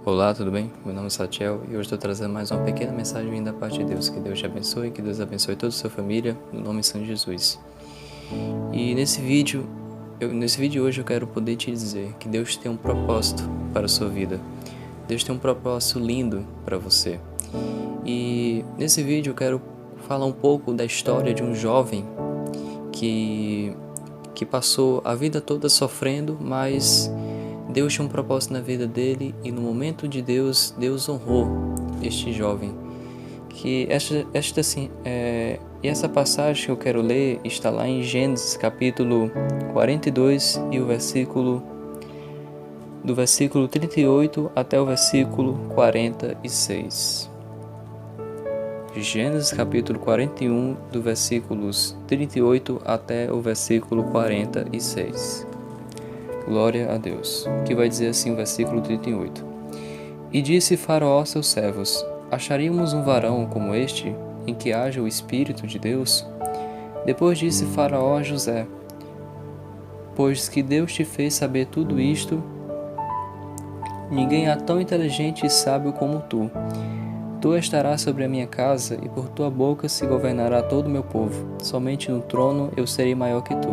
Olá, tudo bem? Meu nome é Satiel e hoje estou trazendo mais uma pequena mensagem vinda da parte de Deus. Que Deus te abençoe, que Deus abençoe toda a sua família, no nome de São Jesus. E nesse vídeo de hoje eu quero poder te dizer que Deus tem um propósito para a sua vida. Deus tem um propósito lindo para você. E nesse vídeo eu quero falar um pouco da história de um jovem que passou a vida toda sofrendo, mas Deus tinha um propósito na vida dele e no momento de Deus honrou este jovem. E essa passagem que eu quero ler está lá em Gênesis capítulo 42 e do versículo 38 até o versículo 46. Gênesis capítulo 41, do versículos 38 até o versículo 46. Glória a Deus. Que vai dizer assim o versículo 38. E disse Faraó a seus servos: acharíamos um varão como este, em que haja o Espírito de Deus? Depois disse Faraó a José: pois que Deus te fez saber tudo isto, ninguém há tão inteligente e sábio como tu. Tu estarás sobre a minha casa, e por tua boca se governará todo o meu povo. Somente no trono eu serei maior que tu.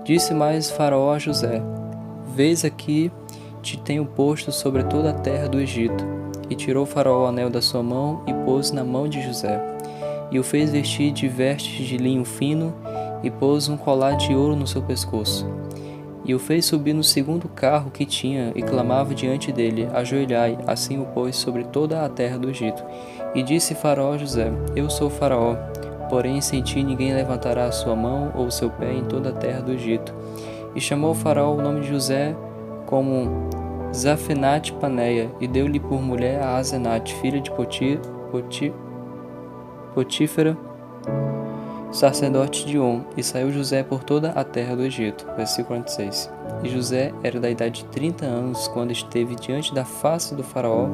Disse mais Faraó a José: vês aqui, te tenho posto sobre toda a terra do Egito. E tirou Faraó o anel da sua mão e pôs na mão de José. E o fez vestir de vestes de linho fino, e pôs um colar de ouro no seu pescoço. E o fez subir no segundo carro que tinha, e clamava diante dele: ajoelhai. Assim o pôs sobre toda a terra do Egito. E disse Faraó a José: eu sou Faraó, porém sem ti ninguém levantará a sua mão ou o seu pé em toda a terra do Egito. E chamou Faraó o nome de José como Zafenate-Paneia, e deu-lhe por mulher a Asenate, filha de Potífera, sacerdote de On. E saiu José por toda a terra do Egito. Versículo 46. E José era da idade de 30 anos, quando esteve diante da face do Faraó,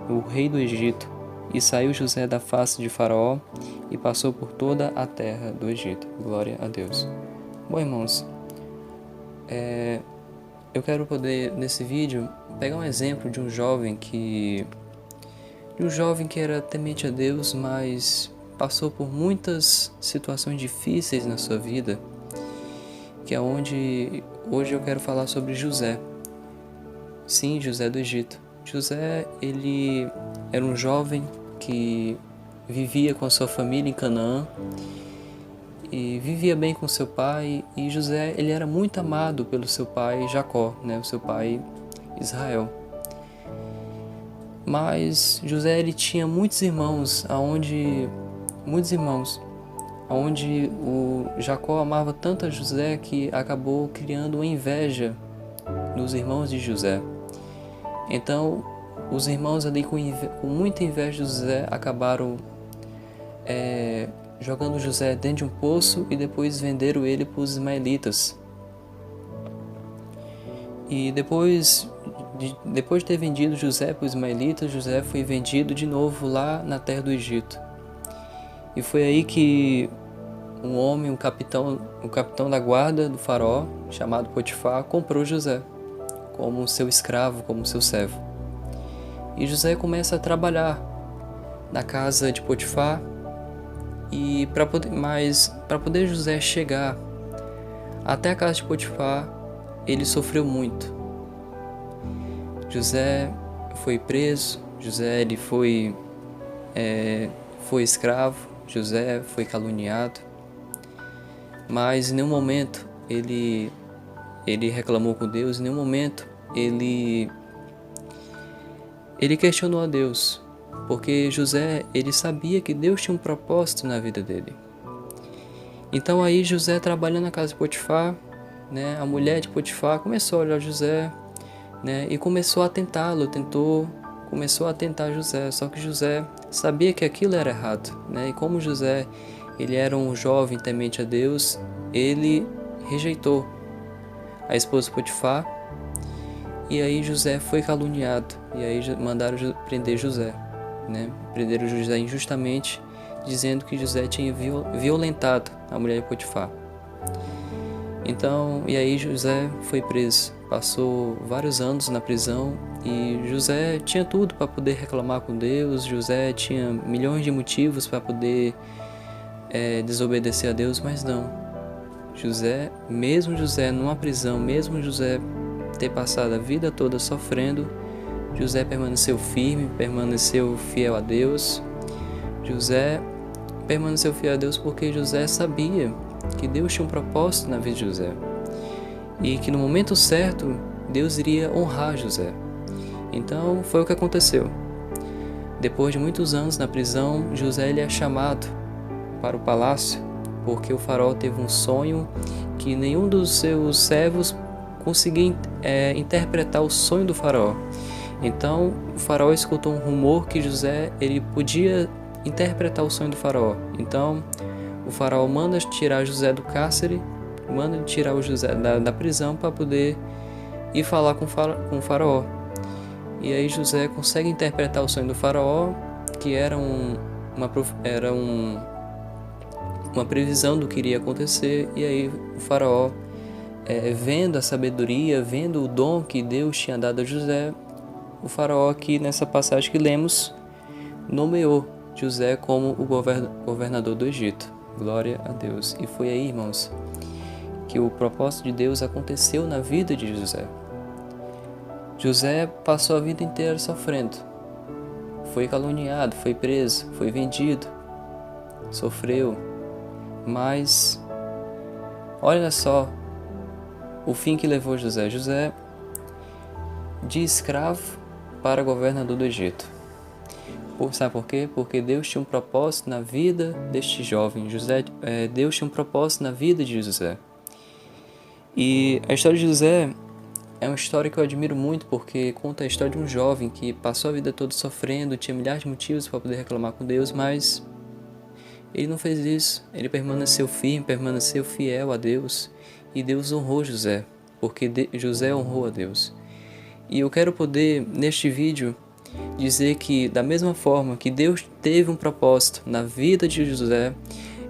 o rei do Egito. E saiu José da face de Faraó, e passou por toda a terra do Egito. Glória a Deus. Bom, irmãos, eu quero poder, nesse vídeo, pegar um exemplo de um jovem que era temente a Deus, mas passou por muitas situações difíceis na sua vida, que é onde hoje eu quero falar sobre José. Sim, José do Egito. José, ele era um jovem que vivia com a sua família em Canaã e vivia bem com seu pai. E José, ele era muito amado pelo seu pai Jacó, o seu pai Israel. Mas José, ele tinha muitos irmãos, aonde o Jacó amava tanto a José que acabou criando uma inveja nos irmãos de José. Então, os irmãos ali com muita inveja de José acabaram jogando José dentro de um poço e depois venderam ele para os ismaelitas. E depois de ter vendido José para os ismaelitas, José foi vendido de novo lá na terra do Egito. E foi aí que um homem, um capitão da guarda do faraó, chamado Potifar, comprou José como seu escravo, como seu servo. E José começa a trabalhar na casa de Potifar. E para poder José chegar até a casa de Potifar, ele sofreu muito. José foi preso, José ele foi escravo, José foi caluniado, mas em nenhum momento ele reclamou com Deus, em nenhum momento ele questionou a Deus, porque José, ele sabia que Deus tinha um propósito na vida dele. Então aí José, trabalhando na casa de Potifar, a mulher de Potifar começou a olhar José, e começou a tentá-lo, começou a tentar José, só que José sabia que aquilo era errado, e como José, ele era um jovem temente a Deus, ele rejeitou a esposa de Potifar, e aí José foi caluniado, e aí mandaram prender José, prenderam José injustamente, dizendo que José tinha violentado a mulher de Potifar. Então, e aí José foi preso, passou vários anos na prisão e José tinha tudo para poder reclamar com Deus, José tinha milhões de motivos para poder desobedecer a Deus, mas não. Mesmo José numa prisão, mesmo José ter passado a vida toda sofrendo, José permaneceu firme, permaneceu fiel a Deus. José permaneceu fiel a Deus porque José sabia que Deus tinha um propósito na vida de José e que no momento certo Deus iria honrar José. Então foi o que aconteceu. Depois de muitos anos na prisão, José ele é chamado para o palácio porque o faraó teve um sonho que nenhum dos seus servos conseguia interpretar o sonho do faraó. Então o faraó escutou um rumor que José ele podia interpretar o sonho do faraó. Então o faraó manda tirar José do cárcere, manda tirar o José da prisão para poder ir falar com o faraó. E aí José consegue interpretar o sonho do faraó, que era uma previsão do que iria acontecer. E aí o faraó, vendo a sabedoria, vendo o dom que Deus tinha dado a José, o faraó aqui nessa passagem que lemos, nomeou José como o governador do Egito. Glória a Deus. E foi aí, irmãos, que o propósito de Deus aconteceu na vida de José. José passou a vida inteira sofrendo. Foi caluniado, foi preso, foi vendido, sofreu. Mas, olha só o fim que levou José. José de escravo para governador do Egito. Sabe por quê? Porque Deus tinha um propósito na vida deste jovem. Deus tinha um propósito na vida de José. E a história de José é uma história que eu admiro muito, porque conta a história de um jovem que passou a vida toda sofrendo, tinha milhares de motivos para poder reclamar com Deus, mas ele não fez isso. Ele permaneceu firme, permaneceu fiel a Deus, e Deus honrou José, porque José honrou a Deus. E eu quero poder, neste vídeo, dizer que da mesma forma que Deus teve um propósito na vida de José,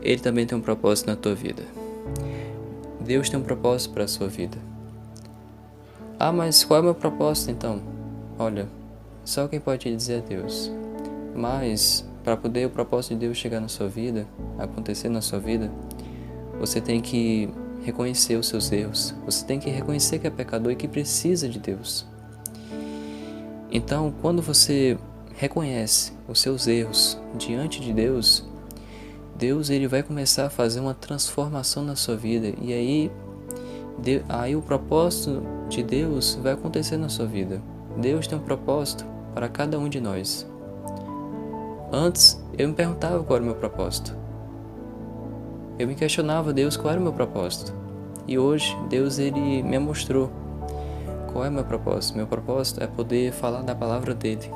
Ele também tem um propósito na tua vida. Deus tem um propósito para a sua vida. Ah, mas qual é o meu propósito então? Olha, só quem pode te dizer é Deus. Mas para poder o propósito de Deus chegar na sua vida, acontecer na sua vida, você tem que reconhecer os seus erros. Você tem que reconhecer que é pecador e que precisa de Deus. Então, quando você reconhece os seus erros diante de Deus, Deus ele vai começar a fazer uma transformação na sua vida. E aí o propósito de Deus vai acontecer na sua vida. Deus tem um propósito para cada um de nós. Antes, eu me perguntava qual era o meu propósito. Eu me questionava, Deus, qual era o meu propósito? E hoje, Deus ele me mostrou qual é o meu propósito. Meu propósito é poder falar da palavra dele.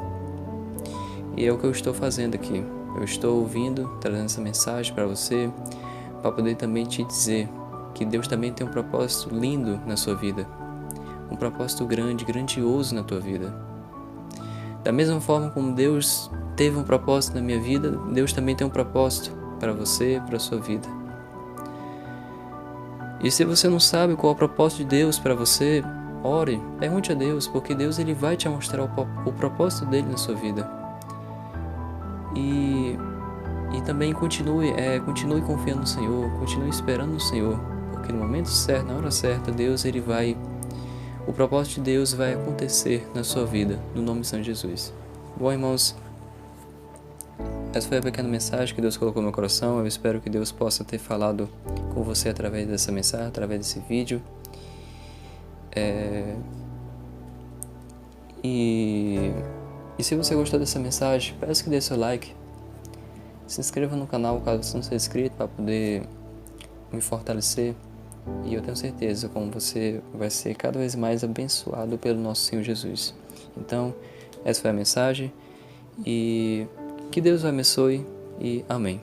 E é o que eu estou fazendo aqui. Eu estou ouvindo, trazendo essa mensagem para você, para poder também te dizer que Deus também tem um propósito lindo na sua vida. Um propósito grande, grandioso na tua vida. Da mesma forma como Deus teve um propósito na minha vida, Deus também tem um propósito para você, para a sua vida. E se você não sabe qual é o propósito de Deus para você, ore, pergunte a Deus, porque Deus ele vai te mostrar o propósito dele na sua vida. E também continue confiando no Senhor, continue esperando no Senhor, porque no momento certo, na hora certa, o propósito de Deus vai acontecer na sua vida, no nome de São Jesus. Bom, irmãos, essa foi a pequena mensagem que Deus colocou no meu coração. Eu espero que Deus possa ter falado com você através dessa mensagem, através desse vídeo. E se você gostou dessa mensagem, peço que dê seu like. Se inscreva no canal caso você não seja inscrito, para poder me fortalecer. E eu tenho certeza como você vai ser cada vez mais abençoado pelo nosso Senhor Jesus. Então, essa foi a mensagem. E que Deus o abençoe e amém.